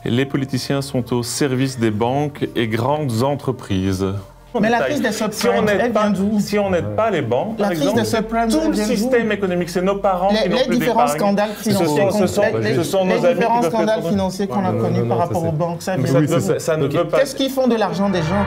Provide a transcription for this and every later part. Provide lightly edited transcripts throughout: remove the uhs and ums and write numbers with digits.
Les politiciens sont au service des banques et grandes entreprises. Mais la crise des subprimes, elle vient d'où? Si on n'aide pas les banques, par exemple, tout le système économique, c'est nos parents qui n'ont plus d'épargne. Les différents scandales financiers, ce sont nos amis différents scandales financiers qu'on a connus par rapport aux banques, ça ne veut pas. Qu'est-ce qu'ils font de l'argent des gens?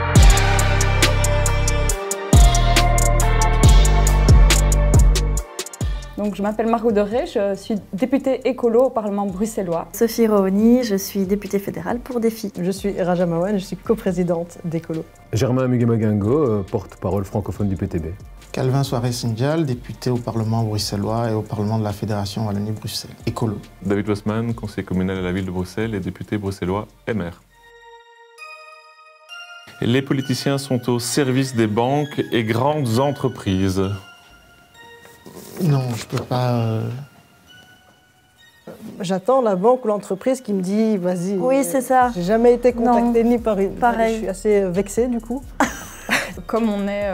Donc, je m'appelle Margot Doré, je suis députée écolo au Parlement bruxellois. Sophie Rohoni, je suis députée fédérale pour Défi. Je suis Raja Mawan, je suis coprésidente d'Écolo. Germain Muguemagango, porte-parole francophone du PTB. Calvin Soares-Sindial, député au Parlement bruxellois et au Parlement de la Fédération Wallonie-Bruxelles. Écolo. David Wassman, conseiller communal à la ville de Bruxelles et député bruxellois MR. Les politiciens sont au service des banques et grandes entreprises. Non, je peux pas... J'attends la banque ou l'entreprise qui me dit vas-y. Oui, c'est ça. J'ai jamais été contactée ni par une. Pareil. Je suis assez vexée du coup. Comme on est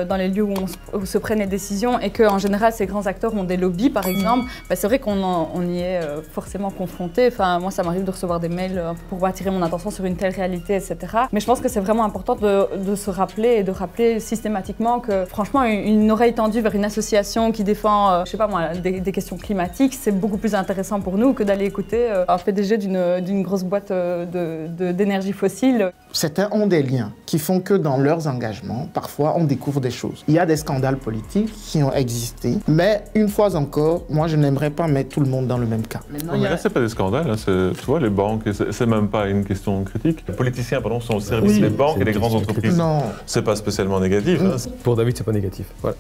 dans les lieux où se prennent les décisions et qu'en général ces grands acteurs ont des lobbies par exemple, c'est vrai qu'on y est forcément confronté. Enfin, moi ça m'arrive de recevoir des mails pour attirer mon attention sur une telle réalité, etc. Mais je pense que c'est vraiment important de se rappeler et de rappeler systématiquement que franchement une oreille tendue vers une association qui défend, je sais pas moi, des questions climatiques, c'est beaucoup plus intéressant pour nous que d'aller écouter un PDG d'une grosse boîte d'énergie fossile. Certains ont des liens qui font que dans leurs engagements, parfois on découvre des choses. Il y a des scandales politiques qui ont existé, mais une fois encore, moi je n'aimerais pas mettre tout le monde dans le même cas. Mais là, c'est pas des scandales, hein, tu vois, les banques, c'est même pas une question critique. Les politiciens, pardon, sont au service des banques et des grandes entreprises. Non. C'est pas spécialement négatif. Hein. Pour David, c'est pas négatif. Voilà.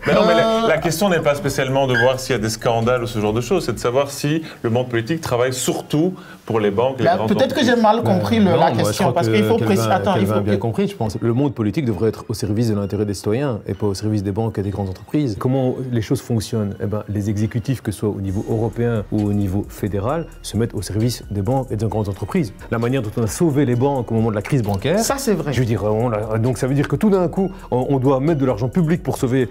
Mais la question n'est pas spécialement de voir s'il y a des scandales ou ce genre de choses, c'est de savoir si le monde politique travaille surtout pour les banques et les grandes entreprises. Peut-être que j'ai mal compris la question, parce qu'il faut préciser. Attends, il faut bien compris, je pense. Le monde politique devrait être au service de l'intérêt des citoyens et pas au service des banques et des grandes entreprises. Comment les choses fonctionnent? Eh ben, les exécutifs, que ce soit au niveau européen ou au niveau fédéral, se mettent au service des banques et des grandes entreprises. La manière dont on a sauvé les banques au moment de la crise bancaire, ça c'est vrai. Je veux dire, donc ça veut dire que tout d'un coup, on doit mettre de l'argent public pour sauver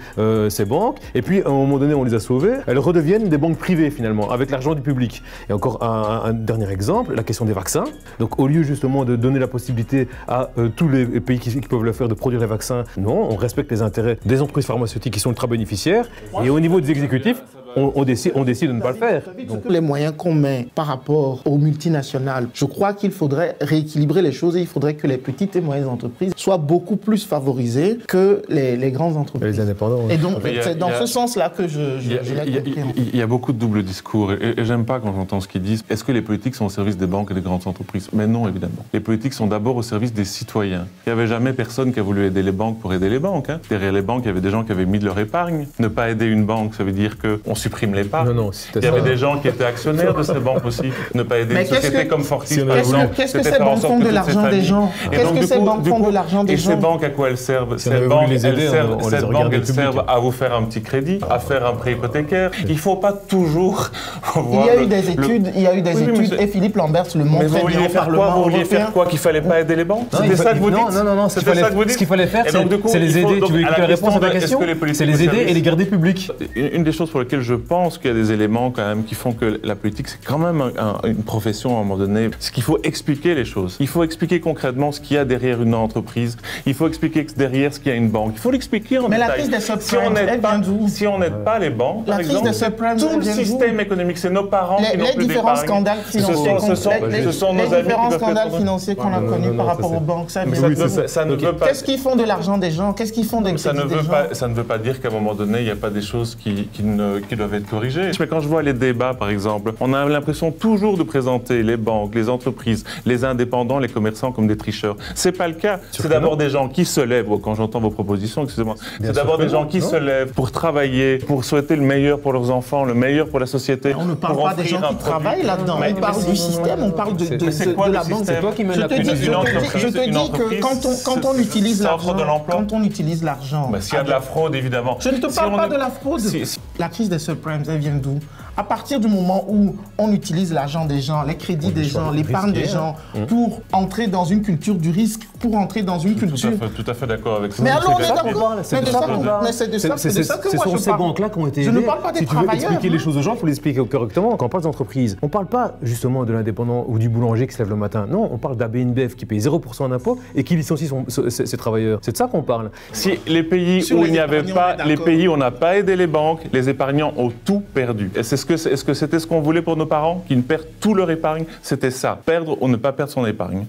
ces banques, et puis à un moment donné, on les a sauvées, elles redeviennent des banques privées finalement, avec l'argent du public. Et encore un dernier exemple, la question des vaccins. Donc au lieu justement de donner la possibilité à tous les pays qui peuvent le faire de produire les vaccins, non, on respecte les intérêts des entreprises pharmaceutiques qui sont ultra bénéficiaires, et au niveau des exécutifs, on décide de ne pas le faire. Donc, les moyens qu'on met par rapport aux multinationales, je crois qu'il faudrait rééquilibrer les choses et il faudrait que les petites et moyennes entreprises soient beaucoup plus favorisées que les grandes entreprises. Les indépendants. Et donc, c'est dans ce sens-là que je l'ai compris. Il y a beaucoup de doubles discours et j'aime pas quand j'entends ce qu'ils disent. Est-ce que les politiques sont au service des banques et des grandes entreprises? Mais non, évidemment. Les politiques sont d'abord au service des citoyens. Il n'y avait jamais personne qui a voulu aider les banques pour aider les banques. Hein. Derrière les banques, il y avait des gens qui avaient mis de leur épargne. Ne pas aider une banque, ça veut dire qu'on supprime l'épargne. Il y avait des gens qui étaient actionnaires de ces banques aussi. Ne pas aider une société comme Fortis, par exemple. Qu'est-ce que ces banques font de l'argent des gens? Qu'est-ce que ces banques font de l'argent des gens? Et ces banques, à quoi elles servent? Ces banques, elles servent à vous faire un petit crédit, à faire un prêt hypothécaire. Il ne faut pas toujours voir... Il y a eu des études, et Philippe Lamberts le montrait bien au Parlement européen. Vous vouliez faire quoi? Qu'il ne fallait pas aider les banques? C'était ça que vous dites? Non, ce qu'il fallait faire, c'est les aider. Tu veux la réponse à ta question? C'est les aider et les garder publics. Une des choses pour lesquelles je pense qu'il y a des éléments quand même qui font que la politique, c'est quand même une profession à un moment donné. C'est qu'il faut expliquer les choses. Il faut expliquer concrètement ce qu'il y a derrière une entreprise. Il faut expliquer derrière ce qu'il y a une banque. Il faut l'expliquer en détail. Mais la crise des subprimes, elle vient d'où? Si on n'aide pas les banques, par exemple, tout le système économique, c'est nos parents qui n'ont plus d'épargne. Les différents scandales financiers, ce sont nos amis financiers qu'on a connus par rapport aux banques, ça ne veut pas... Qu'est-ce qu'ils font de l'argent des gens? Qu'est-ce qu'ils font des crédits des gens? Ça ne veut pas dire qu'à un moment donné, il n'y a pas des choses qui doivent être corrigées. Mais quand je vois les débats, par exemple, on a l'impression toujours de présenter les banques, les entreprises, les indépendants, les commerçants comme des tricheurs. C'est pas le cas. C'est d'abord des gens qui se lèvent, quand j'entends vos propositions, excusez-moi, c'est d'abord des gens qui se lèvent pour travailler, pour souhaiter le meilleur pour leurs enfants, le meilleur pour la société. Mais on ne parle pas des gens qui travaillent là-dedans, on parle du système, on parle de la banque. C'est toi qui mènes la politique. Je te dis que quand on utilise l'argent... S'il y a de la fraude, évidemment. Je ne te parle pas de la fraude. La crise des subprimes, elle vient d'où? À partir du moment où on utilise l'argent des gens, les crédits des gens, l'épargne des gens, pour entrer dans une culture du risque, pour entrer dans une culture... Tout à fait d'accord avec ça. Mais alors, on est d'accord. C'est de ça que moi je parle. Ces banques-là qui ont été aidées. Je ne parle pas des travailleurs. Si tu veux expliquer les choses aux gens, il faut les expliquer correctement. Quand on parle d'entreprise, on ne parle pas justement de l'indépendant ou du boulanger qui se lève le matin. Non, on parle d'ABNBF qui paye 0% d'impôt et qui licencie ses travailleurs. C'est de ça qu'on parle. Si les pays où il n'y avait pas, les pays où on n'a pas aidé les banques, les épargnants ont tout perdu. Est-ce que c'était ce qu'on voulait pour nos parents, qu'ils ne perdent tout leur épargne? C'était ça, perdre ou ne pas perdre son épargne.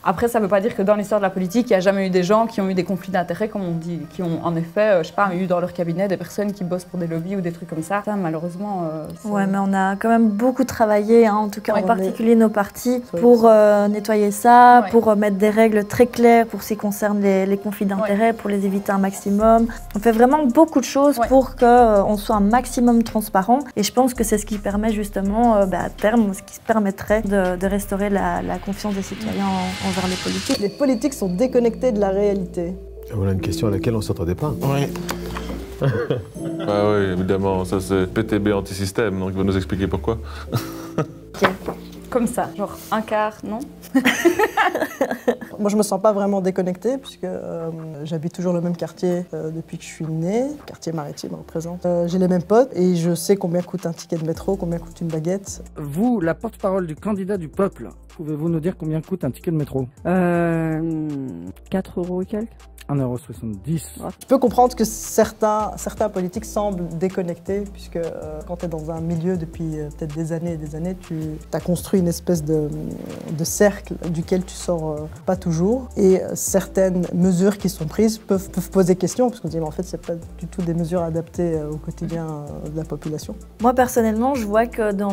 Après, ça ne veut pas dire que dans l'histoire de la politique, il n'y a jamais eu des gens qui ont eu des conflits d'intérêts, comme on dit, qui ont en effet, je sais pas, eu dans leur cabinet des personnes qui bossent pour des lobbies ou des trucs comme ça. Ça, malheureusement... Ouais, mais on a quand même beaucoup travaillé, en tout cas en particulier nos partis, pour nettoyer ça, pour mettre des règles très claires pour ce qui concerne les conflits d'intérêts, pour les éviter un maximum. On fait vraiment beaucoup de choses pour qu'on soit un maximum transparent. Et je pense que c'est ce qui permet justement, à terme, ce qui permettrait de restaurer la confiance des citoyens envers les politiques. Les politiques sont déconnectés de la réalité. Voilà une question à laquelle on ne s'attendait pas. Oui. Ah oui, évidemment, ça c'est PTB anti-système, donc il va nous expliquer pourquoi. Comme ça, genre un quart, non? Moi, je me sens pas vraiment déconnectée puisque j'habite toujours le même quartier depuis que je suis née. Quartier maritime représente. J'ai les mêmes potes et je sais combien coûte un ticket de métro, combien coûte une baguette. Vous, la porte-parole du candidat du peuple, pouvez-vous nous dire combien coûte un ticket de métro? 4 € et quelques. 1,70 €. Je peux comprendre que certains politiques semblent déconnectés puisque quand tu es dans un milieu depuis peut-être des années et des années, tu as construit une espèce de cercle duquel tu sors pas toujours. Et certaines mesures qui sont prises peuvent poser question parce qu'on se dit mais en fait c'est pas du tout des mesures adaptées au quotidien de la population. Moi personnellement, je vois que dans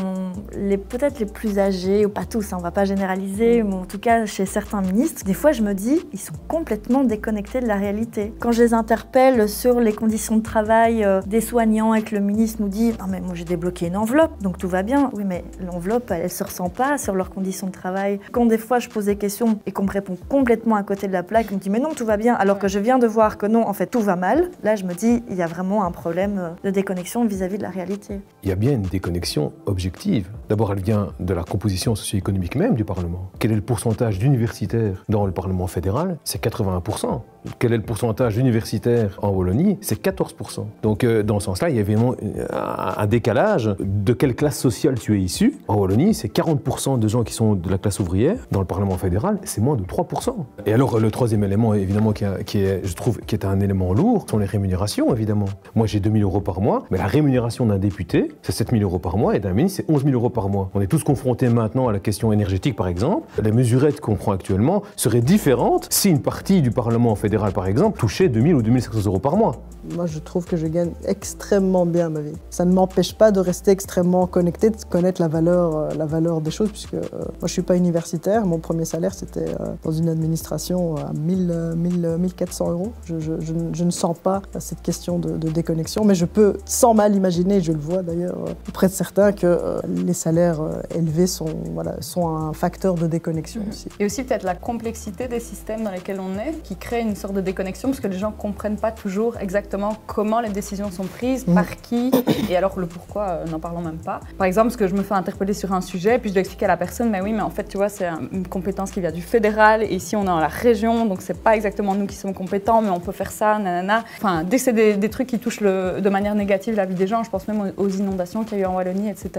peut-être les plus âgés, ou pas tous, on va pas généraliser, mais en tout cas chez certains ministres, des fois je me dis ils sont complètement déconnectés de la réalité. Quand je les interpelle sur les conditions de travail des soignants et que le ministre nous dit « Non mais moi j'ai débloqué une enveloppe, donc tout va bien ». Oui mais l'enveloppe, elle se ressent pas sur leurs conditions de travail. Quand des fois je pose des questions et qu'on me répond complètement à côté de la plaque, on me dit « Mais non, tout va bien », alors que je viens de voir que non, en fait tout va mal. Là je me dis, il y a vraiment un problème de déconnexion vis-à-vis de la réalité. Il y a bien une déconnexion objective. D'abord, elle vient de la composition socio-économique même du Parlement. Quel est le pourcentage d'universitaires dans le Parlement fédéral? C'est 81%. Quel est le pourcentage d'universitaires en Wallonie? C'est 14%. Donc dans ce sens-là, il y a évidemment un décalage de quelle classe sociale tu es issu. En Wallonie, c'est 40% de gens qui sont de la classe ouvrière. Dans le Parlement fédéral, c'est moins de 3%. Et alors le troisième élément, évidemment, qui est un élément lourd, sont les rémunérations, évidemment. Moi, j'ai 2 000 € par mois, mais la rémunération d'un député, c'est 7 000 € par mois, et d'un ministre, c'est 11 000 € par mois. On est tous confrontés maintenant à la question énergétique, par exemple. Les mesurettes qu'on prend actuellement seraient différentes si une partie du Parlement fédéral, par exemple, touchait 2 000 ou 2 500 € par mois. Moi, je trouve que je gagne extrêmement bien ma vie. Ça ne m'empêche pas de rester extrêmement connecté, de connaître la valeur des choses, puisque moi, je ne suis pas universitaire. Mon premier salaire, c'était dans une administration à 1 400 €. Je ne sens pas cette question de déconnexion, mais je peux sans mal imaginer, je le vois d'ailleurs auprès de certains, que les salaires élevés sont un facteur de déconnexion aussi. Et aussi peut-être la complexité des systèmes dans lesquels on est, qui crée une sorte de déconnexion, parce que les gens ne comprennent pas toujours exactement comment les décisions sont prises, par qui, et alors le pourquoi, n'en parlons même pas. Par exemple, parce que je me fais interpeller sur un sujet, puis je dois expliquer à la personne, mais oui, mais en fait, tu vois, c'est une compétence qui vient du fédéral, et ici on est dans la région, donc c'est pas exactement nous qui sommes compétents, mais on peut faire ça, nanana. Enfin, dès que c'est des trucs qui touchent de manière négative la vie des gens, je pense même aux inondations qu'il y a eu en Wallonie, etc.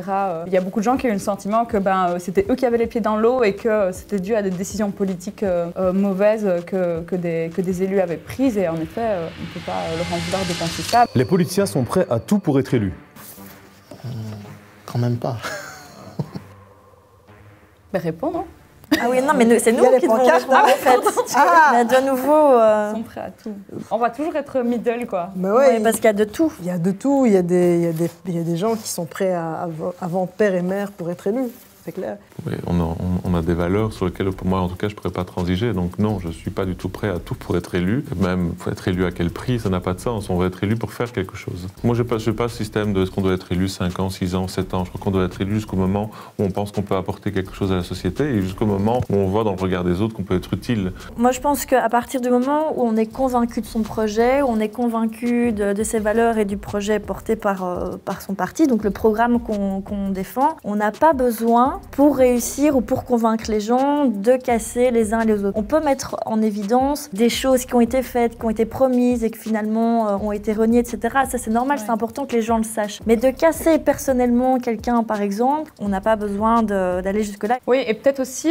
Il y a beaucoup de gens qui ont eu le sentiment que c'était eux qui avaient les pieds dans l'eau et que c'était dû à des décisions politiques mauvaises que des élus avaient prises, et en effet, on ne peut pas leur en vouloir de penser ça. Les politiciens sont prêts à tout pour être élus? Quand même pas. Mais réponds, non? Ah oui, non, mais c'est nous qui devons répondre, en fait. Mais de nouveau... Ils sont prêts à tout. On va toujours être middle, quoi. Mais ouais, parce qu'il y a de tout. Il y a de tout. Il y a des gens qui sont prêts à vendre père et mère pour être élus. C'est clair. Oui, on a des valeurs sur lesquelles, pour moi, en tout cas, je ne pourrais pas transiger. Donc non, je ne suis pas du tout prêt à tout pour être élu. Même, faut être élu à quel prix, ça n'a pas de sens. On va être élu pour faire quelque chose. Moi, je n'ai pas ce système de est-ce qu'on doit être élu 5 ans, 6 ans, 7 ans. Je crois qu'on doit être élu jusqu'au moment où on pense qu'on peut apporter quelque chose à la société et jusqu'au moment où on voit dans le regard des autres qu'on peut être utile. Moi, je pense qu'à partir du moment où on est convaincu de son projet, où on est convaincu de ses valeurs et du projet porté par son parti, donc le programme qu'on défend, on n'a pas besoin, pour réussir ou pour convaincre les gens, de casser les uns les autres. On peut mettre en évidence des choses qui ont été faites, qui ont été promises et qui finalement ont été reniées, etc. Ça, c'est normal, c'est important que les gens le sachent. Mais de casser personnellement quelqu'un, par exemple, on n'a pas besoin d'aller jusque-là. Oui, et peut-être aussi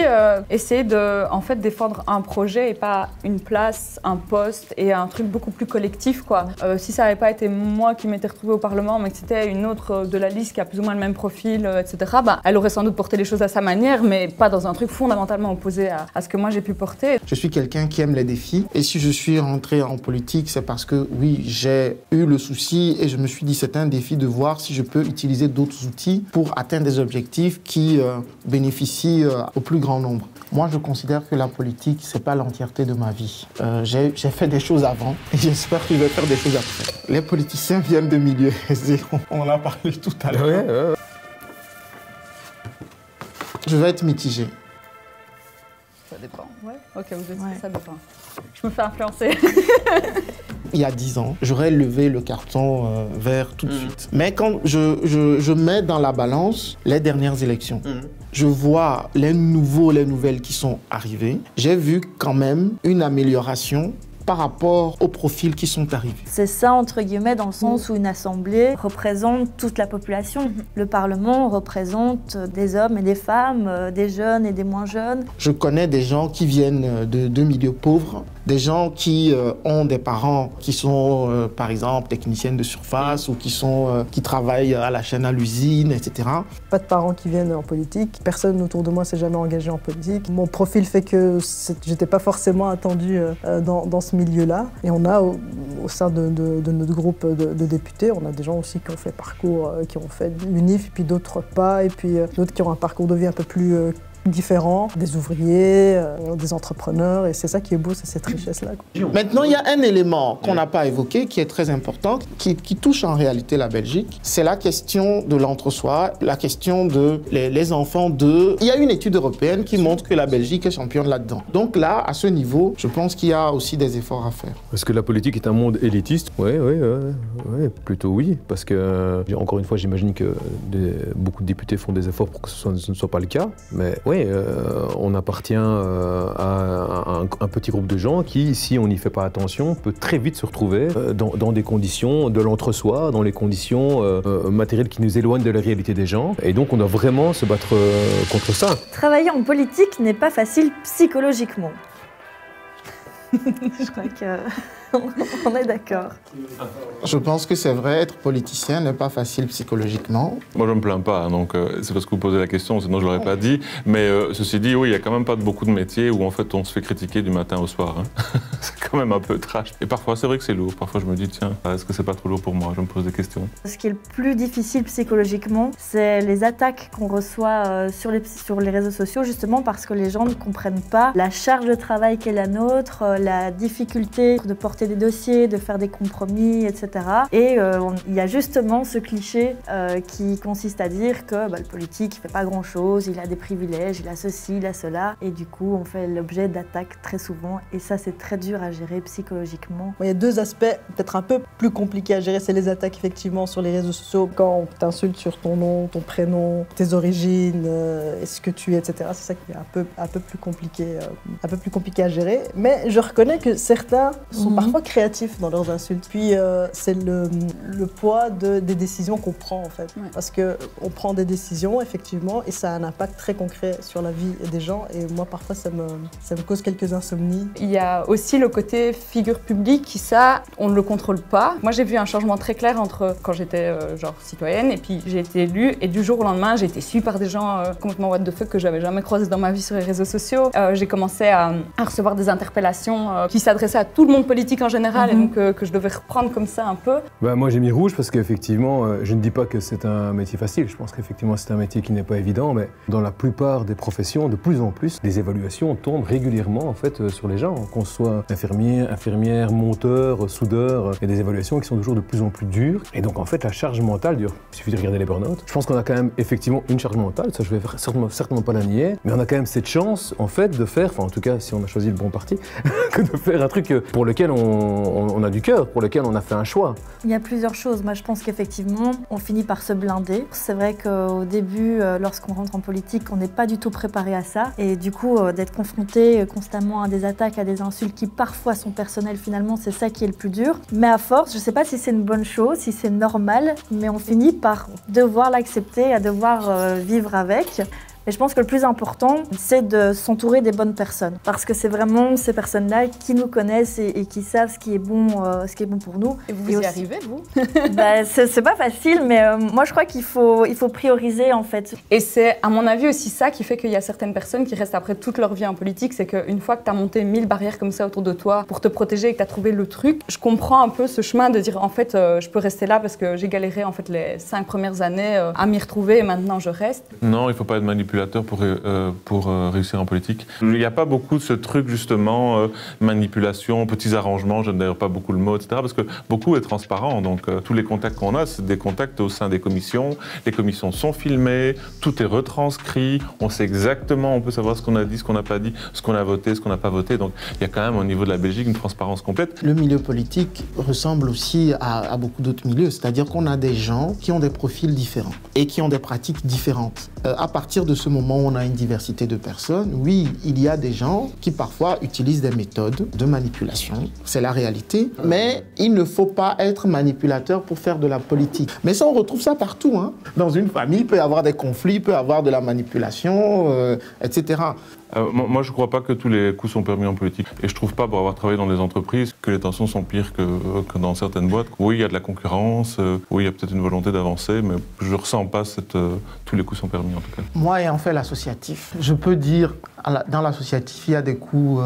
essayer de défendre un projet et pas une place, un poste et un truc beaucoup plus collectif, quoi. Si ça n'avait pas été moi qui m'étais retrouvée au Parlement, mais que c'était une autre de la liste qui a plus ou moins le même profil, etc., elle aurait sans doute porté les choses à sa manière, mais pas dans un truc fondamentalement opposé à ce que moi j'ai pu porter. Je suis quelqu'un qui aime les défis. Et si je suis rentré en politique, c'est parce que, oui, j'ai eu le souci et je me suis dit c'est un défi de voir si je peux utiliser d'autres outils pour atteindre des objectifs qui bénéficient au plus grand nombre. Moi, je considère que la politique, c'est pas l'entièreté de ma vie. J'ai fait des choses avant et j'espère que je vais faire des choses après. Les politiciens viennent de milieux aisés. On en a parlé tout à l'heure. Ouais. Je vais être mitigé. Ça dépend. Ouais. Ok, vous êtes ça dépend. Je me fais influencer. Il y a 10 ans, j'aurais levé le carton vert tout de suite. Mais quand je mets dans la balance les dernières élections, je vois les nouvelles qui sont arrivées. J'ai vu quand même une amélioration par rapport aux profils qui sont arrivés. C'est ça, entre guillemets, dans le sens où une assemblée représente toute la population. Le Parlement représente des hommes et des femmes, des jeunes et des moins jeunes. Je connais des gens qui viennent de milieux pauvres, des gens qui ont des parents qui sont, par exemple, techniciennes de surface ou qui travaillent à la chaîne à l'usine, etc. Pas de parents qui viennent en politique. Personne autour de moi s'est jamais engagé en politique. Mon profil fait que j'étais pas forcément attendue dans ce milieu-là. Et on a au sein de notre groupe de députés, on a des gens aussi qui ont fait parcours, qui ont fait l'UNIF, puis d'autres pas, et puis d'autres qui ont un parcours de vie un peu plus différents, des ouvriers, des entrepreneurs, et c'est ça qui est beau, c'est cette richesse-là. Maintenant, il y a un élément qu'on n'a pas évoqué, qui est très important, qui touche en réalité la Belgique, c'est la question de l'entre-soi, la question de les enfants de... Il y a une étude européenne qui montre que la Belgique est championne là-dedans. Donc là, à ce niveau, je pense qu'il y a aussi des efforts à faire. Est-ce que la politique est un monde élitiste? Oui, plutôt oui, parce que, encore une fois, j'imagine que beaucoup de députés font des efforts pour que ce ne soit pas le cas, mais oui, on appartient à un petit groupe de gens qui, si on n'y fait pas attention, peut très vite se retrouver dans des conditions de l'entre-soi, dans les conditions matérielles qui nous éloignent de la réalité des gens. Et donc, on doit vraiment se battre contre ça. Travailler en politique n'est pas facile psychologiquement. Je crois qu'on est d'accord. Je pense que c'est vrai, être politicien n'est pas facile psychologiquement. Moi, je ne me plains pas, donc c'est parce que vous posez la question, sinon je ne l'aurais pas dit. Mais ceci dit, oui, il n'y a quand même pas beaucoup de métiers où en fait on se fait critiquer du matin au soir. Hein. C'est quand même un peu trash. Et parfois, c'est vrai que c'est lourd. Parfois, je me dis, tiens, est-ce que c'est pas trop lourd pour moi? Je me pose des questions. Ce qui est le plus difficile psychologiquement, c'est les attaques qu'on reçoit sur les réseaux sociaux, justement parce que les gens ne comprennent pas la charge de travail qu'est la nôtre, la difficulté de porter des dossiers, de faire des compromis, etc. Et il y a justement ce cliché qui consiste à dire que le politique, il fait pas grand-chose, il a des privilèges, il a ceci, il a cela. Et du coup, on fait l'objet d'attaques très souvent. Et ça, c'est très dur à gérer psychologiquement. Il y a deux aspects peut-être un peu plus compliqués à gérer, c'est les attaques effectivement sur les réseaux sociaux. Quand on t'insulte sur ton nom, ton prénom, tes origines, ce que tu es, etc. C'est ça qui est un peu plus compliqué à gérer. Mais je reconnais que certains sont parfois créatifs dans leurs insultes. Puis c'est le poids des décisions qu'on prend en fait. Ouais. Parce qu'on prend des décisions effectivement et ça a un impact très concret sur la vie des gens. Et moi parfois ça me cause quelques insomnies. Il y a aussi le côté figure publique qui ça, on ne le contrôle pas. Moi j'ai vu un changement très clair entre quand j'étais citoyenne et puis j'ai été élue et du jour au lendemain j'ai été suivie par des gens complètement what the fuck que j'avais jamais croisé dans ma vie sur les réseaux sociaux. J'ai commencé à recevoir des interpellations qui s'adressaient à tout le monde politique politique en général, et donc que je devais reprendre comme ça un peu. Bah, moi j'ai mis rouge parce qu'effectivement, je ne dis pas que c'est un métier facile, je pense qu'effectivement c'est un métier qui n'est pas évident, mais dans la plupart des professions, de plus en plus, des évaluations tombent régulièrement en fait sur les gens, qu'on soit infirmier, infirmière, monteur, soudeur, il y a des évaluations qui sont toujours de plus en plus dures, et donc en fait la charge mentale dure. Il suffit de regarder les burn-out. Je pense qu'on a quand même effectivement une charge mentale, ça je vais certainement pas la nier, mais on a quand même cette chance en fait de faire, enfin en tout cas si on a choisi le bon parti, que de faire un truc pour lequel on a du cœur, pour lequel on a fait un choix. Il y a plusieurs choses. Moi, je pense qu'effectivement, on finit par se blinder. C'est vrai qu'au début, lorsqu'on rentre en politique, on n'est pas du tout préparé à ça. Et du coup, d'être confronté constamment à des attaques, à des insultes qui parfois sont personnelles, finalement, c'est ça qui est le plus dur. Mais à force, je ne sais pas si c'est une bonne chose, si c'est normal, mais on finit par devoir l'accepter, à devoir vivre avec. Et je pense que le plus important, c'est de s'entourer des bonnes personnes. Parce que c'est vraiment ces personnes-là qui nous connaissent et qui savent ce qui est bon pour nous. Et vous y arrivez, vous? Bah, c'est pas facile, mais moi je crois qu'il faut prioriser en fait. Et c'est à mon avis aussi ça qui fait qu'il y a certaines personnes qui restent après toute leur vie en politique, c'est qu'une fois que tu as monté 1000 barrières comme ça autour de toi pour te protéger et que tu as trouvé le truc, je comprends un peu ce chemin de dire en fait je peux rester là parce que j'ai galéré en fait les 5 premières années à m'y retrouver et maintenant je reste. Non, il ne faut pas être manipulateur pour réussir en politique. Il n'y a pas beaucoup de ce truc justement, manipulation, petits arrangements, je n'aime d'ailleurs pas beaucoup le mot, etc. Parce que beaucoup est transparent, donc tous les contacts qu'on a, c'est des contacts au sein des commissions. Les commissions sont filmées, tout est retranscrit, on sait exactement, on peut savoir ce qu'on a dit, ce qu'on n'a pas dit, ce qu'on a voté, ce qu'on n'a pas voté. Donc il y a quand même au niveau de la Belgique une transparence complète. Le milieu politique ressemble aussi à beaucoup d'autres milieux, c'est-à-dire qu'on a des gens qui ont des profils différents et qui ont des pratiques différentes. À partir de ce moment où on a une diversité de personnes, oui, il y a des gens qui parfois utilisent des méthodes de manipulation, c'est la réalité, mais il ne faut pas être manipulateur pour faire de la politique. Mais ça, on retrouve ça partout, hein. Dans une famille, il peut y avoir des conflits, il peut y avoir de la manipulation, etc. Moi, je ne crois pas que tous les coups sont permis en politique. Et je ne trouve pas, pour avoir travaillé dans des entreprises, que les tensions sont pires que dans certaines boîtes. Oui, il y a de la concurrence, oui, il y a peut-être une volonté d'avancer, mais je ne ressens pas tous les coups sont permis en tout cas. Moi, ayant fait l'associatif, je peux dire, dans l'associatif, il y a des coups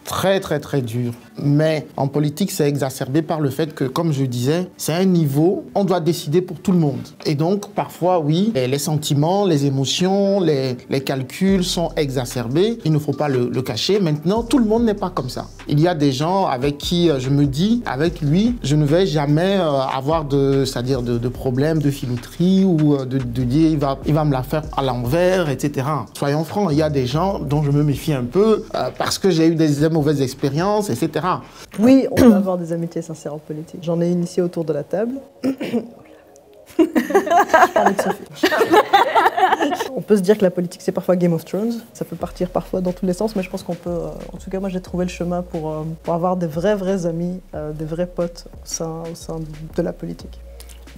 très, très, très durs. Mais en politique, c'est exacerbé par le fait que, comme je disais, c'est un niveau, on doit décider pour tout le monde. Et donc, parfois, oui, les sentiments, les émotions, les calculs sont exacerbés. Il ne faut pas le cacher. Maintenant, tout le monde n'est pas comme ça. Il y a des gens avec qui je me dis, avec lui, je ne vais jamais avoir de problèmes de filouterie ou de dire il va me la faire à l'envers, etc. Soyons francs, il y a des gens dont je me méfie un peu parce que j'ai eu des mauvaises expériences, etc. Oui, on peut avoir des amitiés sincères en politique. J'en ai une ici autour de la table. Je parlais de Sophie. On peut se dire que la politique, c'est parfois Game of Thrones. Ça peut partir parfois dans tous les sens, mais je pense qu'on peut... en tout cas, moi, j'ai trouvé le chemin pour avoir des vrais amis, des vrais potes au sein de la politique.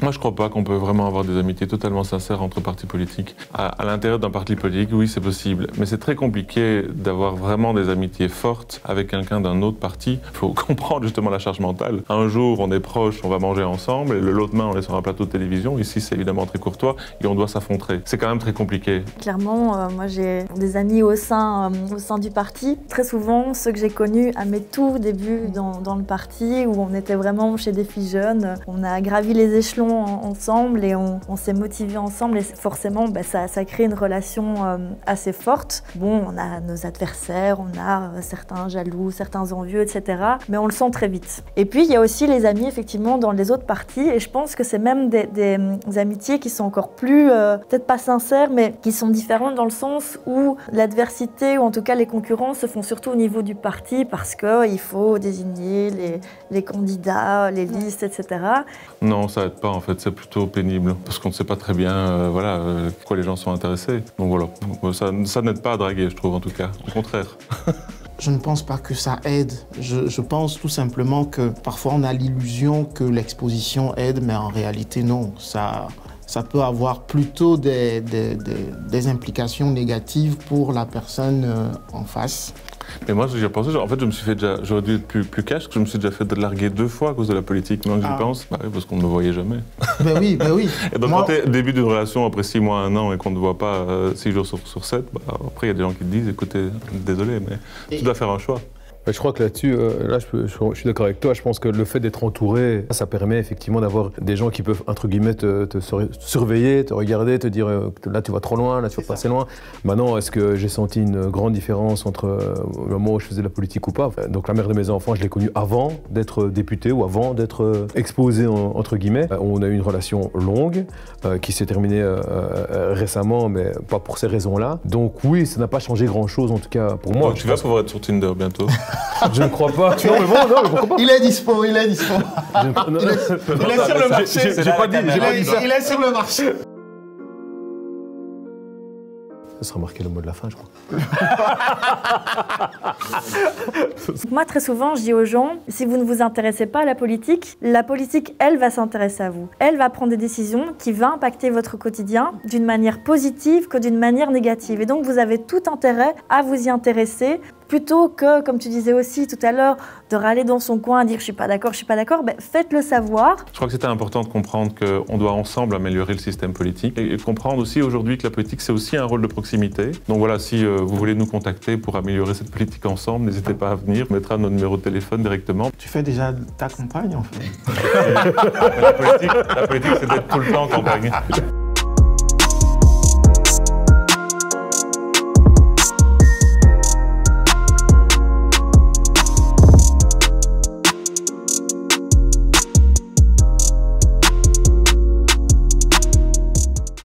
Moi, je ne crois pas qu'on peut vraiment avoir des amitiés totalement sincères entre partis politiques. À l'intérieur d'un parti politique, oui, c'est possible. Mais c'est très compliqué d'avoir vraiment des amitiés fortes avec quelqu'un d'un autre parti. Il faut comprendre justement la charge mentale. Un jour, on est proches, on va manger ensemble, et le lendemain, on est sur un plateau de télévision. Ici, c'est évidemment très courtois, et on doit s'affronter. C'est quand même très compliqué. Clairement, moi, j'ai des amis au sein du parti. Très souvent, ceux que j'ai connus à mes tout débuts dans le parti, où on était vraiment chez des filles jeunes. On a gravi les échelons ensemble et on s'est motivés ensemble et forcément ça crée une relation assez forte. Bon, on a nos adversaires, on a certains jaloux, certains envieux, etc. Mais on le sent très vite. Et puis il y a aussi les amis effectivement dans les autres partis et je pense que c'est même des amitiés qui sont encore plus, peut-être pas sincères, mais qui sont différentes dans le sens où l'adversité ou en tout cas les concurrences se font surtout au niveau du parti parce qu'il faut désigner les candidats, les listes, etc. Non, ça aide pas en fait, c'est plutôt pénible parce qu'on ne sait pas très bien pourquoi les gens sont intéressés. Donc voilà, ça n'aide pas à draguer, je trouve en tout cas, au contraire. Je ne pense pas que ça aide. Je pense tout simplement que parfois on a l'illusion que l'exposition aide, mais en réalité non. Ça peut avoir plutôt des implications négatives pour la personne en face. Mais moi, j'ai pensé, en fait, je me suis fait j'aurais dû être plus cash, parce que je me suis déjà fait larguer 2 fois à cause de la politique. Maintenant que j'y pense, bah oui, parce qu'on ne me voyait jamais. Ben oui. Et donc, quand tu es au début d'une relation, après 6 mois, 1 an, et qu'on ne te voit pas 6 jours sur 7, bah, après, il y a des gens qui te disent, écoutez, désolé, mais tu dois faire un choix. Je crois que là-dessus, je suis d'accord avec toi. Je pense que le fait d'être entouré, ça permet effectivement d'avoir des gens qui peuvent, entre guillemets, te surveiller, te regarder, te dire là tu vas trop loin, là tu vas pas assez loin. Maintenant, est-ce que j'ai senti une grande différence entre le moment où je faisais de la politique ou pas? Donc la mère de mes enfants, je l'ai connue avant d'être député ou avant d'être exposé, entre guillemets. On a eu une relation longue qui s'est terminée récemment, mais pas pour ces raisons-là. Donc oui, ça n'a pas changé grand-chose, en tout cas pour moi. Donc tu vas pouvoir être sur Tinder bientôt. Je ne crois pas. Non, mais bon, non, mais pourquoi pas? Il est dispo, il est dispo. Il est sur le marché. J'ai pas dit ça. Il est sur le marché. Ça sera marqué le mot de la fin, je crois. Moi, très souvent, je dis aux gens, si vous ne vous intéressez pas à la politique, elle, va s'intéresser à vous. Elle va prendre des décisions qui vont impacter votre quotidien d'une manière positive que d'une manière négative. Et donc, vous avez tout intérêt à vous y intéresser, plutôt que, comme tu disais aussi tout à l'heure, de râler dans son coin, dire je suis pas d'accord, faites-le savoir. Je crois que c'était important de comprendre qu'on doit ensemble améliorer le système politique et comprendre aussi aujourd'hui que la politique c'est aussi un rôle de proximité. Donc voilà, si vous voulez nous contacter pour améliorer cette politique ensemble, n'hésitez pas à venir, on mettra notre numéro de téléphone directement. Tu fais déjà ta campagne en fait. La politique c'est d'être tout le temps en campagne.